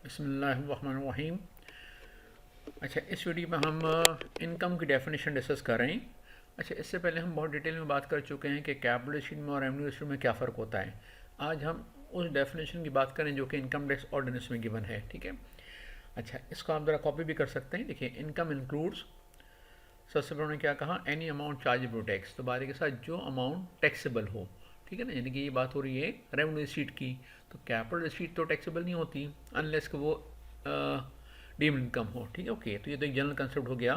बिस्मिल्लाहिर्रहमानिर्रहीम। अच्छा, इस वीडियो में हम इनकम की डेफिनेशन डिस्कस कर रहे हैं। अच्छा, इससे पहले हम बहुत डिटेल में बात कर चुके हैं कि कैपिटल शीट में और रेवेन्यू शीट में क्या फ़र्क होता है। आज हम उस डेफिनेशन की बात करें जो कि इनकम टैक्स ऑर्डिनेंस में गिवन है। ठीक है। अच्छा, इसको आप ज़रा कॉपी भी कर सकते हैं। देखिए, इनकम इंक्लूड्स, सबसे पहले उन्होंने क्या कहा, एनी अमाउंट चार्जेबल टैक्स, तो बारी के साथ जो अमाउंट टैक्सेबल हो। ठीक है ना, यानी कि ये बात हो रही है रेवेन्यू शीट की। तो कैपिटल शीट तो टैक्सेबल नहीं होती अनलेस कि वो डीम्ड इनकम हो। ठीक है, ओके। तो ये तो एक जनरल कंसेप्ट हो गया।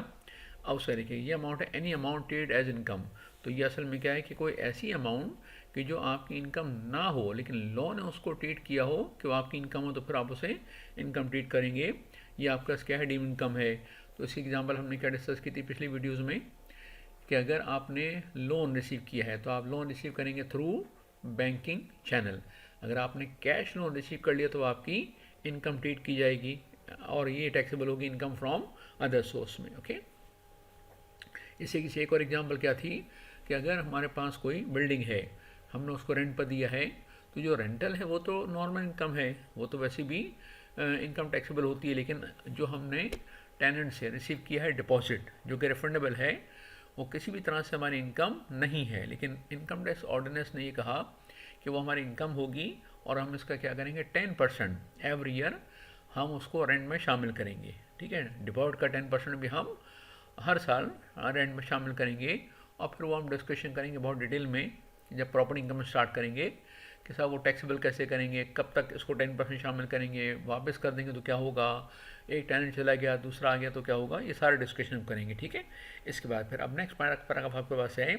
अब उसका देखिए, ये अमाउंट है any amount trade as income. तो ये असल में क्या है कि कोई ऐसी अमाउंट कि जो आपकी इनकम ना हो लेकिन लॉ ने उसको ट्रीट किया हो कि वो आपकी इनकम हो, तो फिर आप उसे इनकम ट्रीट करेंगे। ये आपका क्या है, डीम इनकम है। तो इसकी एग्जांपल हमने क्या डिस्कस की थी पिछली वीडियोस में कि अगर आपने लोन रिसीव किया है तो आप लोन रिसीव करेंगे थ्रू बैंकिंग चैनल। अगर आपने कैश लोन रिसीव कर लिया तो आपकी इनकम ट्रीट की जाएगी और ये टैक्सेबल होगी इनकम फ्रॉम अदर सोर्स में। ओके। इसी की एक और एग्जांपल क्या थी कि अगर हमारे पास कोई बिल्डिंग है, हमने उसको रेंट पर दिया है, तो जो रेंटल है वो तो नॉर्मल इनकम है, वो तो वैसे भी इनकम टैक्सेबल होती है। लेकिन जो हमने टेनेंट से रिसीव किया है डिपॉजिट, जो कि रिफंडेबल है, वो किसी भी तरह से हमारी इनकम नहीं है। लेकिन इनकम टैक्स ऑर्डिनेंस ने ये कहा कि वो हमारी इनकम होगी और हम इसका क्या करेंगे, 10% एवरी ईयर हम उसको रेंट में शामिल करेंगे। ठीक है, डिपॉजिट का 10% भी हम हर साल रेंट में शामिल करेंगे। और फिर वो हम डिस्कशन करेंगे बहुत डिटेल में जब प्रॉपर्टी इनकम स्टार्ट करेंगे कि साहब वो टैक्सेबल कैसे करेंगे, कब तक इसको 10% शामिल करेंगे, वापस कर देंगे तो क्या होगा, एक टेनेंट चला गया दूसरा आ गया तो क्या होगा, ये सारे डिस्कशन करेंगे। ठीक है। इसके बाद फिर अब नेक्स्ट पैराग्राफ आपके पास है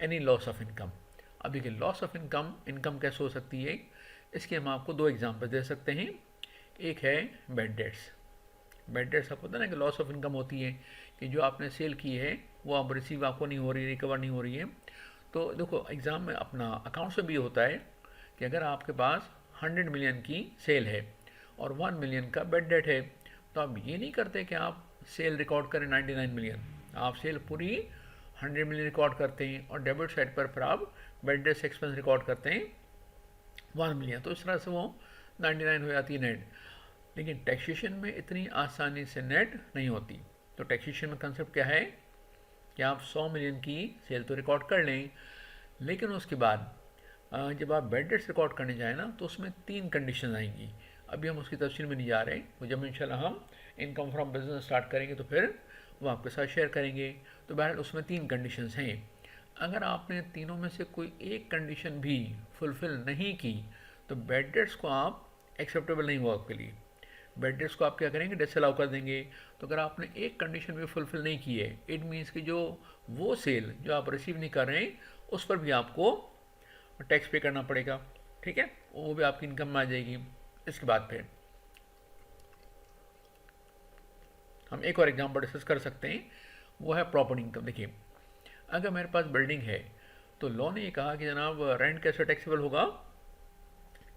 एनी लॉस ऑफ इनकम। अब देखिए, लॉस ऑफ इनकम इनकम कैसे हो सकती है, इसके हम आपको दो एग्जाम्पल दे सकते हैं। एक है बेड डेट्स। बेड डेट्स आपको पता है ना कि लॉस ऑफ इनकम होती है कि जो आपने सेल की है वो अब रिसीव आपको नहीं हो रही, रिकवर नहीं हो रही है। तो देखो, एग्ज़ाम में अपना अकाउंट से भी होता है कि अगर आपके पास 100 मिलियन की सेल है और 1 मिलियन का बेड डेट है, तो आप ये नहीं करते कि आप सेल रिकॉर्ड करें 99 मिलियन। आप सेल पूरी 100 मिलियन रिकॉर्ड करते हैं और डेबिट साइड पर फिर आप बेड डेट एक्सपेंस रिकॉर्ड करते हैं 1 मिलियन। तो इस तरह से वो 99 हो जाती है नेट। लेकिन टैक्सेशन में इतनी आसानी से नेट नहीं होती। तो टैक्सेशन में कंसेप्ट क्या है कि आप 100 मिलियन की सेल तो रिकॉर्ड कर लें, लेकिन उसके बाद जब आप बेड डेट्स रिकॉर्ड करने जाएँ ना, तो उसमें 3 कंडीशन आएंगी। अभी हम उसकी तफसील में नहीं जा रहे, तो जब इंशाल्लाह हम इनकम फ्रॉम बिजनेस स्टार्ट करेंगे तो फिर वो आपके साथ शेयर करेंगे। तो बहरहाल उसमें 3 कंडीशंस हैं। अगर आपने तीनों में से कोई एक कंडीशन भी फुलफ़िल नहीं की तो बेड डेट्स को आप एक्सेप्टेबल नहीं हुआ आपके लिए। बेड डेट्स को आप क्या करेंगे, डिसअलाउ कर देंगे। तो अगर आपने एक कंडीशन भी फुलफ़िल नहीं की है, इट मीन्स कि जो वो सेल जो आप रिसीव नहीं कर रहे हैं उस पर भी आपको टैक्स पे करना पड़ेगा। ठीक है, वो भी आपकी इनकम में आ जाएगी। इसके बाद फिर हम एक और एग्जांपल डिस्कस कर सकते हैं, वो है प्रॉपर्टी इनकम। देखिए, अगर मेरे पास बिल्डिंग है तो लॉ ने ये कहा कि जनाब रेंट कैसे टैक्सेबल होगा,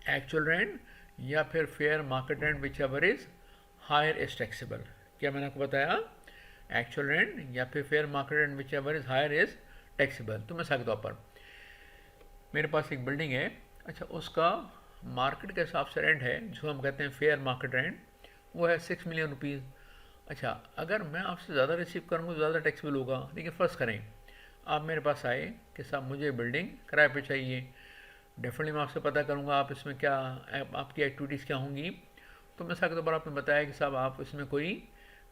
एक्चुअल रेंट या फिर fair market rent, whichever is higher is taxable. क्या मैंने आपको बताया, एक्चुअल रेंट या फिर fair market rent, whichever is higher is taxable. तो मिसाल के तौर पर मेरे पास एक बिल्डिंग है, अच्छा उसका मार्केट के हिसाब से रेंट है जो हम कहते हैं फेयर मार्केट रेंट, वो है 6 मिलियन रुपीज़। अच्छा, अगर मैं आपसे ज़्यादा रिसीव करूँगा तो ज़्यादा टैक्सेबल होगा। लेकिन फ़र्ज़ करें आप मेरे पास आए कि साहब मुझे बिल्डिंग किराए पे चाहिए, डेफिनेटली मैं आपसे पता करूँगा आप इसमें क्या आपकी एक्टिविटीज़ क्या होंगी। तो मिसाल के तौर पर आपने बताया कि साहब आप इसमें कोई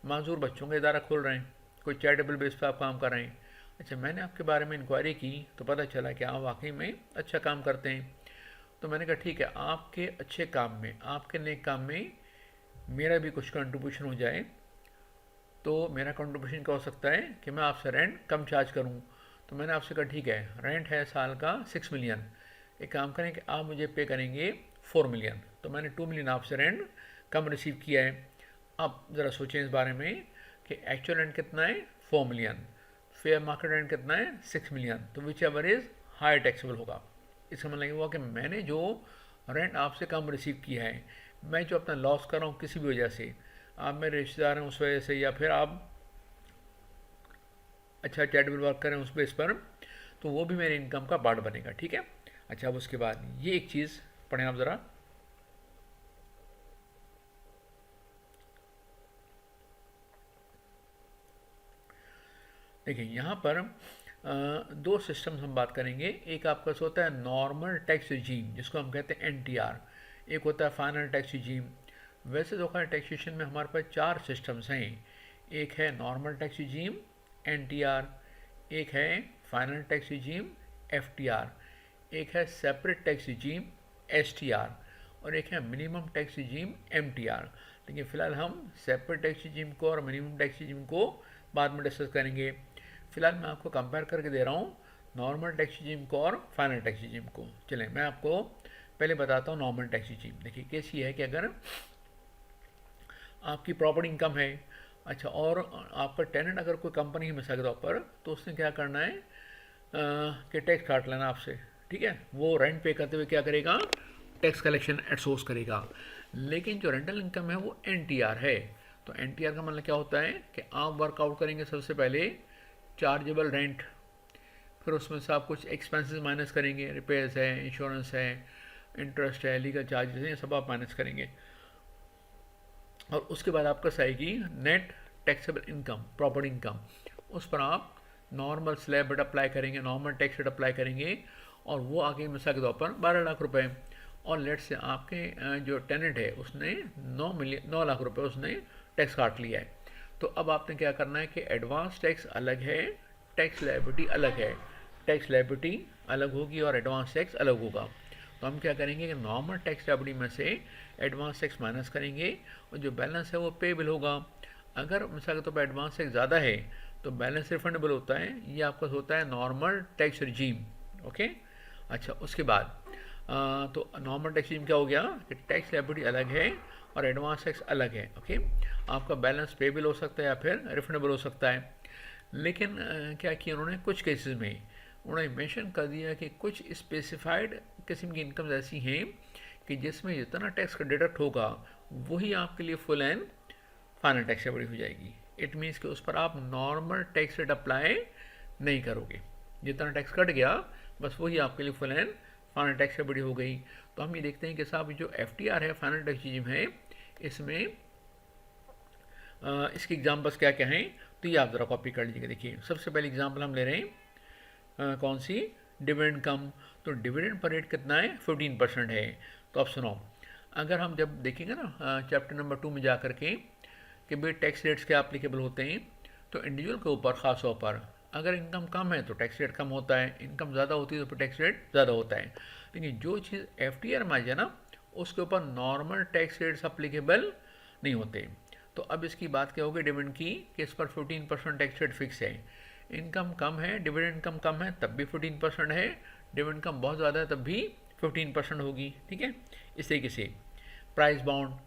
माजूर बच्चों का इदारा खोल रहे हैं, कोई चैरिटेबल बेस पर आप काम कर रहे हैं। अच्छा, मैंने आपके बारे में इंक्वायरी की तो पता चला कि आप वाकई में अच्छा काम करते हैं। तो मैंने कहा ठीक है, आपके अच्छे काम में, आपके नेक काम में मेरा भी कुछ कंट्रीब्यूशन हो जाए। तो मेरा कंट्रीब्यूशन क्या हो सकता है कि मैं आपसे रेंट कम चार्ज करूं। तो मैंने आपसे कहा ठीक है, रेंट है साल का 6 मिलियन, एक काम करें कि आप मुझे पे करेंगे 4 मिलियन। तो मैंने 2 मिलियन आपसे रेंट कम रिसीव किया है। अब ज़रा सोचें इस बारे में कि एक्चुअल रेंट कितना है, 4 मिलियन, फेयर मार्केट रेंट कितना है, 6 मिलियन। तो whichever is higher taxable होगा। इसका मतलब ये हुआ कि मैंने जो रेंट आपसे कम रिसीव किया है, मैं जो अपना लॉस कर रहा हूँ किसी भी वजह से, आप मेरे रिश्तेदार हैं उस वजह से, या फिर आप अच्छा चैरिटेबल वर्क करें उस बेस पर, तो वो भी मेरी इनकम का पार्ट बनेगा। ठीक है। अच्छा, अब उसके बाद ये एक चीज़ पढ़ें आप ज़रा। देखिए यहाँ पर दो सिस्टम्स हम बात करेंगे। एक आपका होता है नॉर्मल टैक्स रिजीम, जिसको हम कहते हैं एनटीआर। एक होता है फाइनल टैक्स रिजीम। वैसे तो खैर टैक्सेशन में हमारे पास चार सिस्टम्स हैं। एक है नॉर्मल टैक्स रिजीम एनटीआर, एक है फाइनल टैक्स रिजीम एफटीआर, एक है सेपरेट टैक्स रिजीम एसटीआर, और एक है मिनिमम टैक्स रिजीम एमटीआर। लेकिन फ़िलहाल हम सेपरेट टैक्स रिजीम को और मिनिमम टैक्स रिजीम को बाद में डिस्कस करेंगे। फ़िलहाल मैं आपको कंपेयर करके दे रहा हूँ नॉर्मल टैक्स रिजीम को और फाइनल टैक्स रिजीम को। चलें मैं आपको पहले बताता हूँ नॉर्मल टैक्स रिजीम। देखिए कैसी है कि अगर आपकी प्रॉपर्टी इनकम है, अच्छा, और आपका टेनेंट अगर कोई कंपनी में मिसाल के तौर पर, तो उसने क्या करना है कि टैक्स काट लेना आपसे, ठीक है। वो रेंट पे करते हुए क्या करेगा, टैक्स कलेक्शन एटसोर्स करेगा। लेकिन जो रेंटल इनकम है वो एनटीआर है। तो एनटीआर का मतलब क्या होता है कि आप वर्कआउट करेंगे सबसे पहले चार्जेबल रेंट, फिर उसमें से आप कुछ एक्सपेंसेस माइनस करेंगे, रिपेयर्स है, इंश्योरेंस है, इंटरेस्ट है, लीगल चार्जेस हैं, ये सब आप माइनस करेंगे। और उसके बाद आपका आएगी net taxable income, property income. उस पर आप नॉर्मल स्लैब रेट अप्लाई करेंगे, नॉर्मल टैक्स रेट अप्लाई करेंगे, और वो आगे मिसाल के तौर पर 12 लाख रुपए। और लेट से आपके जो टेनेंट है उसने 9 लाख रुपए उसने टैक्स काट लिया है। तो अब आपने क्या करना है कि एडवांस टैक्स अलग है, टैक्स लायबिलिटी अलग है। टैक्स लायबिलिटी अलग होगी और एडवांस टैक्स अलग होगा। तो हम क्या करेंगे कि नॉर्मल टैक्स लायबिलिटी में से एडवांस टैक्स माइनस करेंगे, और जो बैलेंस है वो पेबल होगा। अगर मिसाल के तौर पर एडवांस टैक्स ज़्यादा है तो बैलेंस रिफंडेबल होता है। ये आपका होता है नॉर्मल टैक्स रिजीम। ओके, अच्छा, उसके बाद तो नॉर्मल टैक्स रिजीम क्या हो गया कि टैक्स लायबिलिटी अलग है और एडवांस टैक्स अलग है। ओके, आपका बैलेंस पेबल हो सकता है या फिर रिफंडेबल हो सकता है। लेकिन क्या किया उन्होंने, कुछ केसेस में उन्होंने मेंशन कर दिया कि कुछ स्पेसिफाइड किस्म की इनकम ऐसी हैं कि जिसमें जितना टैक्स का डिडक्ट होगा वही आपके लिए full and final tax liability हो जाएगी। इट मीन्स कि उस पर आप नॉर्मल टैक्स रेट अप्लाई नहीं करोगे। जितना टैक्स कट गया बस वही आपके लिए full and final tax liability हो गई। तो हम ये देखते हैं कि साहब जो एफटीआर है, फाइनल टैक्स रिजीम है, इसमें इसके एग्जाम्पल्स क्या क्या हैं, तो ये आप ज़रा कॉपी कर लीजिएगा। देखिए सबसे पहले एग्जाम्पल हम ले रहे हैं कौन सी, डिविडेंड कम। तो डिविडेंड पर रेट कितना है, 15% है। तो आप सुनो, अगर हम जब देखेंगे ना चैप्टर नंबर 2 में जा कर के कि भाई टैक्स रेट्स क्या एप्लीकेबल होते हैं, तो इंडिविजुअल के ऊपर ख़ास तौर पर अगर इनकम कम है तो टैक्स रेट कम होता है, इनकम ज़्यादा होती है तो फिर टैक्स रेट ज़्यादा होता है। लेकिन जो चीज़ एफटीआर में आ जाए ना, उसके ऊपर नॉर्मल टैक्स रेट्स एप्लीकेबल नहीं होते। तो अब इसकी बात क्या होगी डिविडेंड की, कि इस पर 15% टैक्स रेट फिक्स है। इनकम कम है, डिविडेंड इनकम कम है तब भी 15% है, डिविडेंड इनकम बहुत ज़्यादा है तब भी 15% होगी। ठीक है, इस तरीके से प्राइस बाउंड,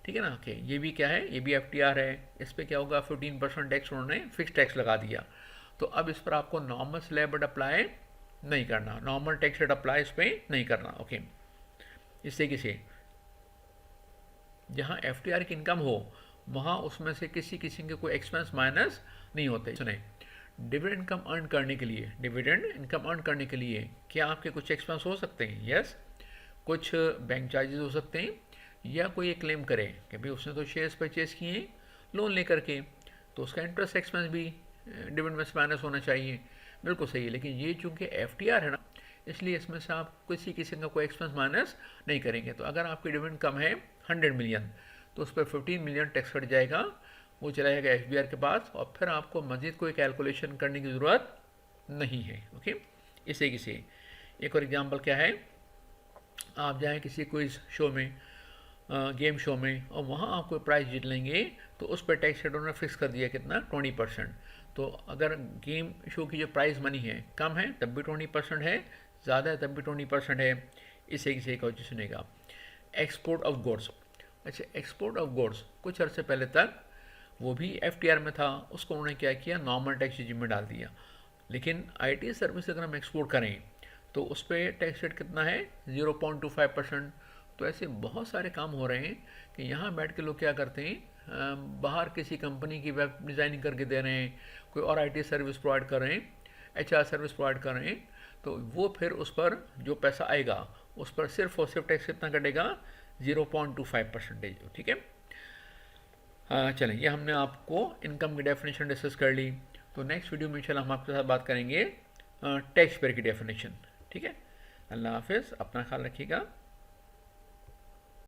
ठीक है ना। ओके, ये भी क्या है, ये भी एफटीआर है। इस पर क्या होगा, 15% टैक्स उन्होंने फिक्स टैक्स लगा दिया। तो अब इस पर आपको नॉर्मल स्लैब रेट अप्लाई नहीं करना, नॉर्मल टैक्स रेट अप्लाई इस पर नहीं करना। ओके, इस तरीके से जहाँ एफटीआर की इनकम हो वहाँ उसमें से किसी किस्म के कोई एक्सपेंस माइनस नहीं होते। सुने, डिविडेंड इनकम अर्न करने के लिए, डिविडेंड इनकम अर्न करने के लिए क्या आपके कुछ एक्सपेंस हो सकते हैं? यस, कुछ बैंक चार्जेस हो सकते हैं, या कोई ये क्लेम करे कि भाई उसने तो शेयर्स परचेज किए हैं लोन लेकर के, तो उसका इंटरेस्ट एक्सपेंस भी डिविडेंड में से माइनस होना चाहिए। बिल्कुल सही है। लेकिन ये चूँकि एफटीआर है ना, इसलिए इसमें से आप किसी किस्म का कोई एक्सपेंस माइनस नहीं करेंगे। तो अगर आपकी डिविडेंड कम है 100 मिलियन, तो उस पर 15 मिलियन टैक्स कट जाएगा, वो चला जाएगा एफबीआर के पास, और फिर आपको मज़ीद कोई कैलकुलेशन करने की ज़रूरत नहीं है। ओके, इस तरीके से एक और एग्जांपल क्या है, आप जाएं किसी क्विज शो में, गेम शो में, और वहाँ आप कोई प्राइज़ जीत लेंगे, तो उस पर टैक्स रेट उन्होंने फिक्स कर दिया कितना, 20%। तो अगर गेम शो की जो प्राइज़ मनी है कम है तब भी 20% है, ज़्यादा है तब भी 20% है। इस तरीके से एक और चीज़ सुनेगा, एक्सपोर्ट ऑफ गुड्स। अच्छा, एक्सपोर्ट ऑफ गुड्स कुछ अर्से पहले तक वो भी एफटीआर में था, उसको उन्होंने क्या किया, नॉर्मल टैक्स रिजीम में डाल दिया। लेकिन आईटी सर्विस अगर हम एक्सपोर्ट करें तो उस पर टैक्स रेट कितना है, 0.25%। तो ऐसे बहुत सारे काम हो रहे हैं कि यहाँ बैठ के लोग क्या करते हैं, बाहर किसी कंपनी की वेब डिज़ाइनिंग करके दे रहे हैं, कोई और आईटी सर्विस प्रोवाइड कर रहे हैं, एचआर सर्विस प्रोवाइड कर रहे हैं, तो वो फिर उस पर जो पैसा आएगा उस पर सिर्फ और सिर्फ टैक्स कितना कटेगा, 0.25%। ठीक है, चलें, ये हमने आपको इनकम की डेफिनेशन डिस्कस कर ली। तो नेक्स्ट वीडियो में इंशाल्लाह हम आपके साथ बात करेंगे टैक्स पेयर की डेफिनेशन। ठीक है, अल्लाह हाफिज़, अपना ख्याल रखिएगा।